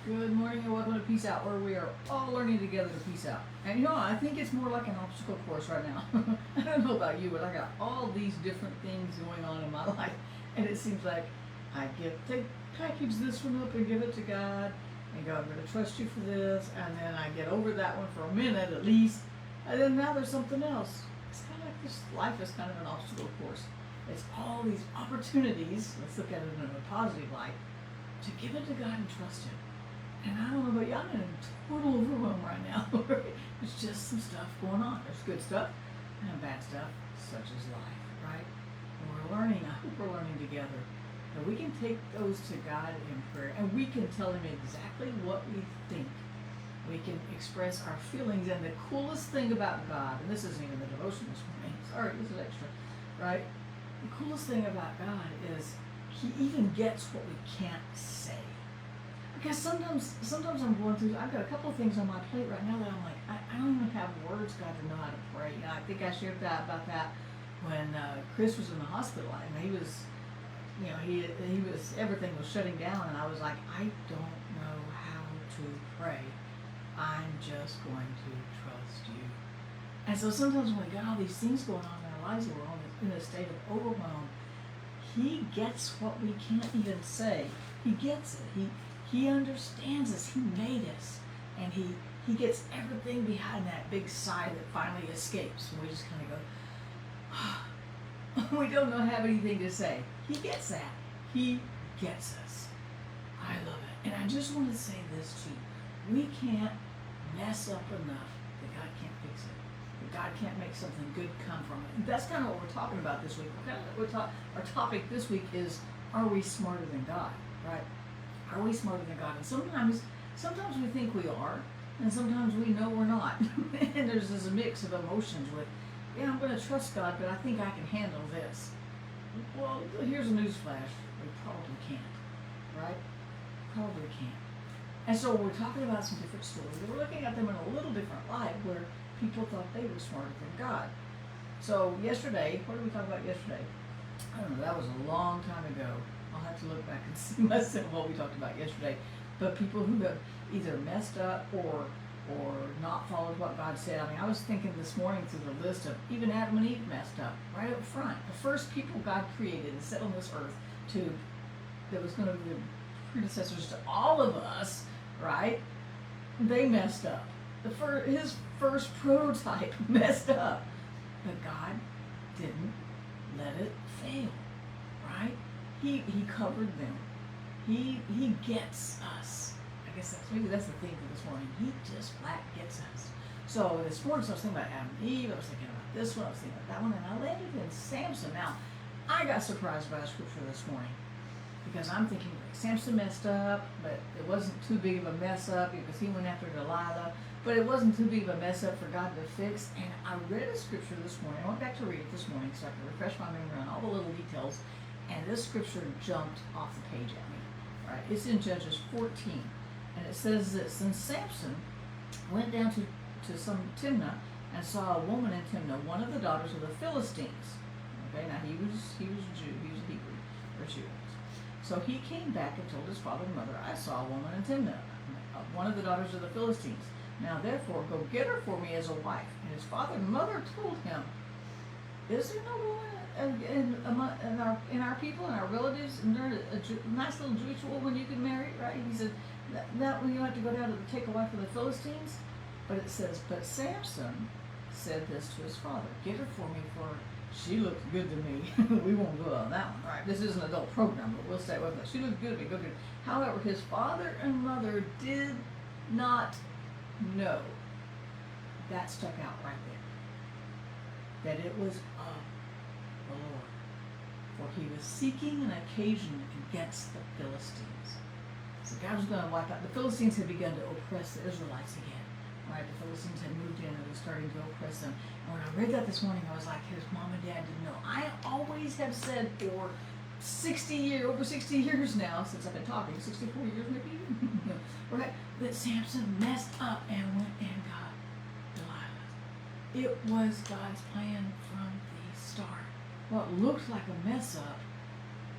Good morning and welcome to Peace Out, where we are all learning together to peace out. And I think it's more like an obstacle course right now. I don't know about you, but I got all these different things going on in my life, and it seems like I get to package this one up and give it to God, and go, I'm going to trust you for this, and then I get over that one for a minute at least, and then now there's something else. It's kind of like this life is kind of an obstacle course. It's all these opportunities, let's look at it in a positive light, to give it to God and trust Him. And I don't know about you, I'm in a total overwhelm right now. There's just some stuff going on. There's good stuff and bad stuff, such as life, right? And we're learning, I hope we're learning together, that we can take those to God in prayer and we can tell Him exactly what we think. We can express our feelings, and the coolest thing about God, and this isn't even the devotion this morning, sorry, this is extra, right? The coolest thing about God is He even gets what we can't say. Because sometimes I'm going through, I've got a couple of things on my plate right now that I'm like, I don't even have words, God, to know how to pray. I think I shared about that when Chris was in the hospital, and he was, he was, everything was shutting down, and I was like, I don't know how to pray. I'm just going to trust you. And so sometimes when we got all these things going on in our lives, and we're all in a state of overwhelm, He gets what we can't even say. He gets it. He understands us. He made us. And he gets everything behind that big sigh that finally escapes. And we just kind of go, we don't have anything to say. He gets that. He gets us. I love it. And I just want to say this to you. We can't mess up enough that God can't fix it. That God can't make something good come from it. That's kind of what we're talking about this week. Our topic this week is, are we smarter than God? Right? Are we smarter than God? And sometimes we think we are, and sometimes we know we're not. And there's this mix of emotions with, yeah, I'm going to trust God, but I think I can handle this. Well, here's a newsflash. We probably can't, right? Probably can't. And so we're talking about some different stories. We're looking at them in a little different light, where people thought they were smarter than God. So yesterday, what did we talk about yesterday? I don't know, that was a long time ago. I'll have to look back and see myself what we talked about yesterday. But people who have either messed up or not followed what God said. I mean, I was thinking this morning through the list of even Adam and Eve messed up right up front. The first people God created and set on this earth that was going to be the predecessors to all of us, right? They messed up. His first prototype messed up. But God didn't let it fail, right? He covered them. He gets us. I guess that's the theme for this morning. He just flat gets us. So this morning I was thinking about Adam and Eve. I was thinking about this one. I was thinking about that one, and I landed in Samson. Now, I got surprised by the scripture this morning because I'm thinking Samson messed up, but it wasn't too big of a mess up because he went after Delilah. But it wasn't too big of a mess up for God to fix. And I read a scripture this morning. I went back to read it this morning so I could refresh my memory on all the little details. And this scripture jumped off the page at me. Right? It's in Judges 14. And it says this, and Samson went down to some Timnah and saw a woman in Timnah, one of the daughters of the Philistines. Okay, now he was a Jew, he was a Hebrew, or Jew. So he came back and told his father and mother, I saw a woman in Timnah, one of the daughters of the Philistines. Now therefore go get her for me as a wife. And his father and mother told him, is there no woman in our people and our relatives, and there's a nice little Jewish woman you can marry, right? He said, not when you have to go down to take a wife of the Philistines. But it says, but Samson said this to his father, get her for me, for she looked good to me. We won't go on that one, right? This is an adult program, but we'll stay with it. She looked good to me, go good. However, his father and mother did not know. That stuck out right there. That it was of the Lord. For he was seeking an occasion against the Philistines. So God was going to wipe out. The Philistines had begun to oppress the Israelites again. Right? The Philistines had moved in and was starting to oppress them. And when I read that this morning, I was like, his mom and dad didn't know. I always have said for over 60 years now, since I've been talking, 64 years maybe, right? That Samson messed up and went and got Delilah. It was God's plan from the start. What looked like a mess up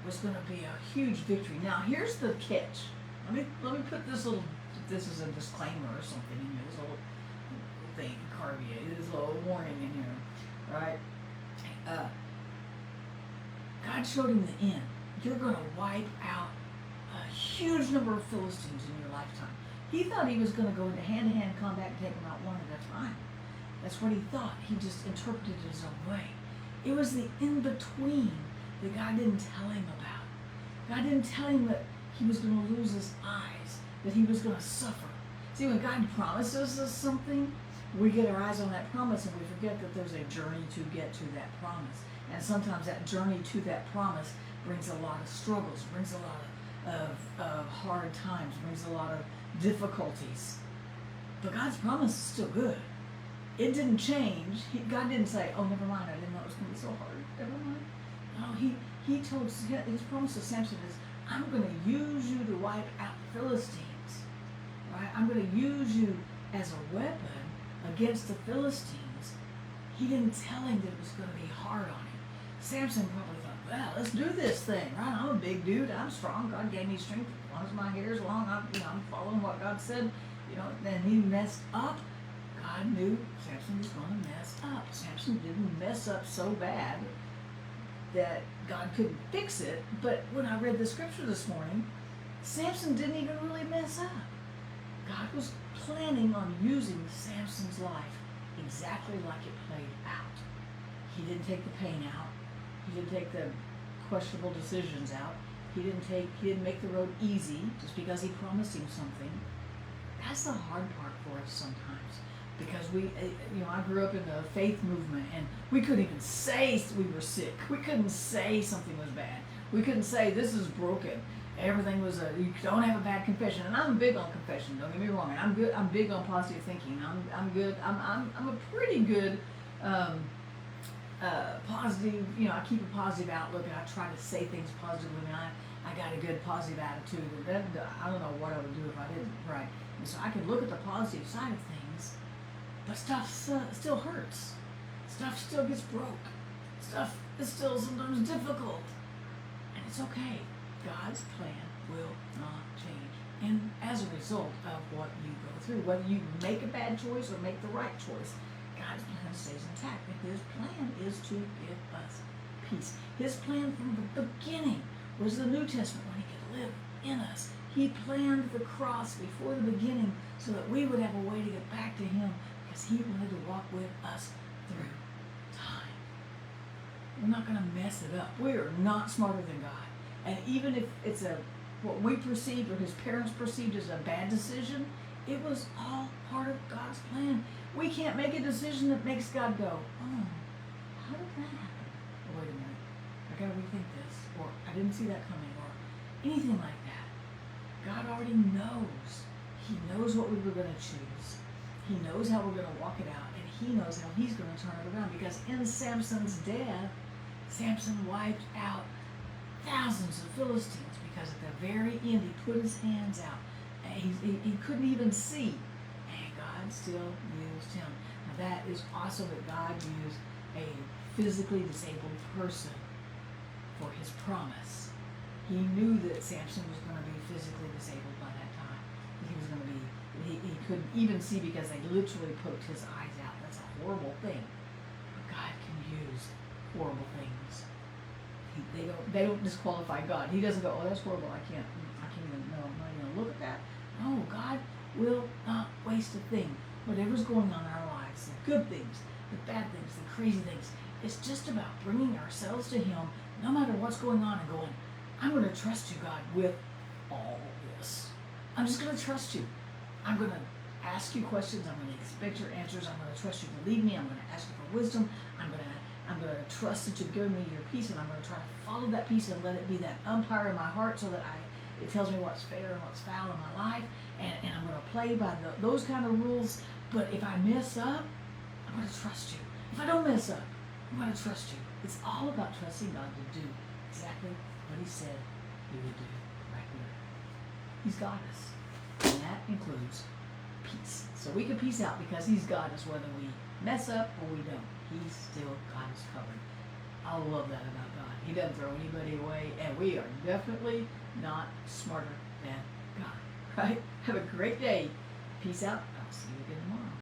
was going to be a huge victory. Now, here's the catch, Let me put this little. This is a disclaimer or something in this little thing, carvia. This little warning in here, right? God showed him the end. You're going to wipe out a huge number of Philistines in your lifetime. He thought he was going to go into hand-to-hand combat and take them out one at a time. That's what he thought. He just interpreted it his own way. It was the in-between that God didn't tell him about. God didn't tell him that he was going to lose his eyes, that he was going to suffer. See, when God promises us something, we get our eyes on that promise and we forget that there's a journey to get to that promise. And sometimes that journey to that promise brings a lot of struggles, brings a lot of hard times, brings a lot of difficulties. But God's promise is still good. It didn't change. God didn't say, oh, never mind, I didn't know it was going to be so hard. Never mind. No, he told, his promise to Samson is, I'm going to use you to wipe out Philistines. Right? I'm going to use you as a weapon against the Philistines. He didn't tell him that it was going to be hard on him. Samson probably thought, well, let's do this thing, right? I'm a big dude. I'm strong. God gave me strength. As long as my hair is long, I'm following what God said. Then he messed up. God knew Samson was going to mess up. Samson didn't mess up so bad that God couldn't fix it. But when I read the scripture this morning, Samson didn't even really mess up. God was planning on using Samson's life exactly like it played out. He didn't take the pain out. He didn't take the questionable decisions out. He didn't make the road easy just because he promised him something. That's the hard part for us sometimes, because I grew up in the faith movement, and we couldn't even say we were sick. We couldn't say something was bad. We couldn't say this is broken. Everything was you don't have a bad confession, and I'm big on confession. Don't get me wrong. I'm good. I'm big on positive thinking. I'm good. I'm a pretty good positive. I keep a positive outlook, and I try to say things positively. And I got a good positive attitude. And I don't know what I would do if I didn't. Right. And so I can look at the positive side of things, but stuff still hurts. Stuff still gets broke. Stuff is still sometimes difficult, and it's okay. God's plan will not change. And as a result of what you go through, whether you make a bad choice or make the right choice, God's plan stays intact. And his plan is to give us peace. His plan from the beginning was the New Testament, when he could live in us. He planned the cross before the beginning so that we would have a way to get back to him, because he wanted to walk with us through time. We're not going to mess it up. We are not smarter than God. And even if it's what we perceived or his parents perceived as a bad decision, it was all part of God's plan. We can't make a decision that makes God go, oh, how did that happen? Oh, wait a minute, I gotta rethink this, or I didn't see that coming, or anything like that. God already knows. He knows what we were going to choose. He knows how we're going to walk it out, and he knows how he's going to turn it around, because in Samson's death, Samson wiped out thousands of Philistines, because at the very end he put his hands out. And he couldn't even see, and God still used him. Now that is awesome, that God used a physically disabled person for his promise. He knew that Samson was going to be physically disabled by that time. He was going to be, he couldn't even see because they literally poked his eyes out. That's a horrible thing. But God can use horrible things. They don't disqualify God. He doesn't go, oh, that's horrible. I can't even, no, I'm not even going to look at that. No, God will not waste a thing. Whatever's going on in our lives, the good things, the bad things, the crazy things, it's just about bringing ourselves to him, no matter what's going on, and going, I'm going to trust you, God, with all this. I'm just going to trust you. I'm going to ask you questions. I'm going to expect your answers. I'm going to trust you to lead me. I'm going to ask you for wisdom. I'm going to trust that you've given me your peace, and I'm going to try to follow that peace and let it be that umpire in my heart, so that it tells me what's fair and what's foul in my life, and I'm going to play by those kind of rules. But if I mess up, I'm going to trust you. If I don't mess up, I'm going to trust you. It's all about trusting God to do exactly what he said he would do right here. He's got us, and that includes peace. So we can peace out because he's got us, whether we mess up or we don't. He's still got us covered. I love that about God. He doesn't throw anybody away, and we are definitely not smarter than God, right? Have a great day. Peace out. I'll see you again tomorrow.